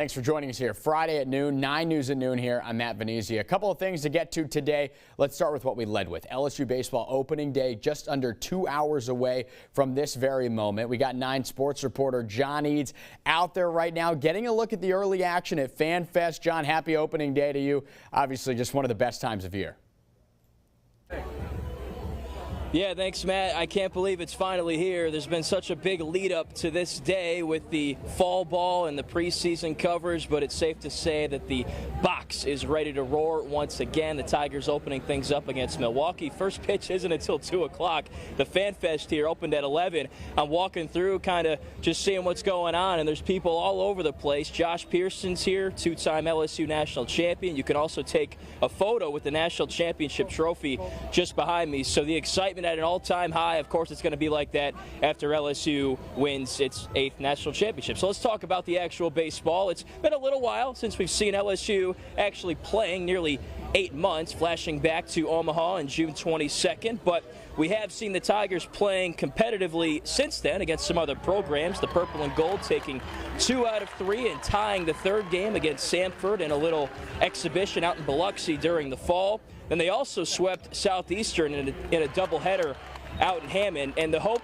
Thanks for joining us here. Friday at noon, 9 News at noon here. I'm Matt Venezia. A couple of things to get to today. Let's start with what we led with. LSU Baseball opening day just under 2 hours away from this very moment. We got 9 sports reporter John Eads out there right now getting a look at the early action at Fan Fest. John, happy opening day to you. Obviously just one of the best times of year. Yeah, thanks, Matt. I can't believe it's finally here. There's been such a big lead up to this day with the fall ball and the preseason coverage, but it's safe to say that the box is ready to roar once again. The Tigers opening things up against Milwaukee. First pitch isn't until 2 o'clock. The Fan Fest here opened at 11. I'm walking through kind of just seeing what's going on, and there's people all over the place. Josh Pearson's here, 2-time LSU national champion. You can also take a photo with the national championship trophy just behind me. So the excitement at an all-time high. Of course, it's going to be like that after LSU wins its 8th national championship. So let's talk about the actual baseball. It's been a little while since we've seen LSU actually playing, nearly 8 months, flashing back to Omaha on June 22nd. But we have seen the Tigers playing competitively since then against some other programs. The Purple and Gold taking 2 out of 3 and tying the 3rd game against Samford in a little exhibition out in Biloxi during the fall. Then they also swept Southeastern in a doubleheader out in Hammond. And the hope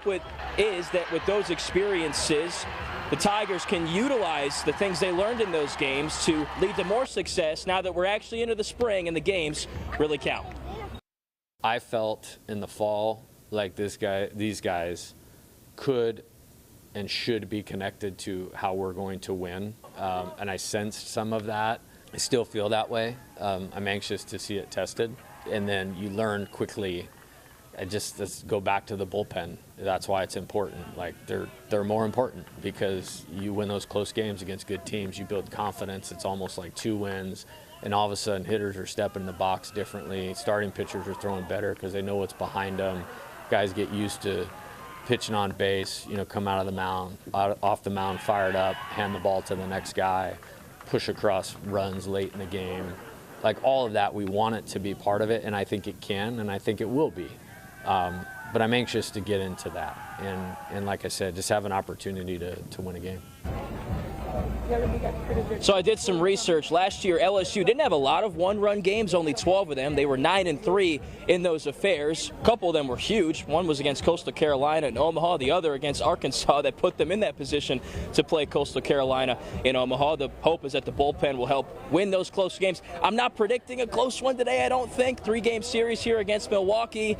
is that with those experiences, the Tigers can utilize the things they learned in those games to lead to more success now that we're actually into the spring and the games really count. I felt in the fall like these guys could and should be connected to how we're going to win, and I sensed some of that. I still feel that way. I'm anxious to see it tested, and then you learn quickly. Let's go back to the bullpen. That's why it's important. Like they're more important because you win those close games against good teams. You build confidence. It's almost like 2 wins. And all of a sudden, hitters are stepping in the box differently. Starting pitchers are throwing better because they know what's behind them. Guys get used to pitching on base, come out of the mound, off the mound, fired up, hand the ball to the next guy, push across runs late in the game. Like all of that, we want it to be part of it, and I think it can, and I think it will be. But I'm anxious to get into that. And like I said, just have an opportunity to win a game. So I did some research. Last year, LSU didn't have a lot of one-run games, only 12 of them. They were 9-3 in those affairs. A couple of them were huge. One was against Coastal Carolina in Omaha, the other against Arkansas that put them in that position to play Coastal Carolina in Omaha. The hope is that the bullpen will help win those close games. I'm not predicting a close one today, I don't think. 3-game series here against Milwaukee.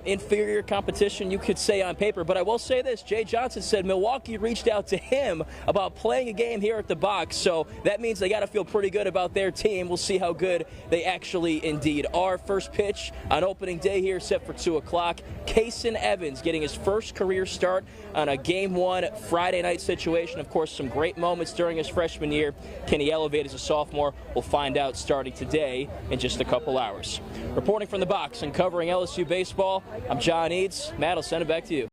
Inferior competition, you could say on paper. But I will say this, Jay Johnson said Milwaukee reached out to him about playing a game here at the box. So that means they got to feel pretty good about their team. We'll see how good they actually indeed are. First pitch on opening day here set for 2 o'clock. Kason Evans getting his first career start on a Game 1 Friday night situation. Of course, some great moments during his freshman year. Can he elevate as a sophomore? We'll find out starting today in just a couple hours. Reporting from the box and covering LSU baseball, I'm John Eads. Matt, I'll send it back to you.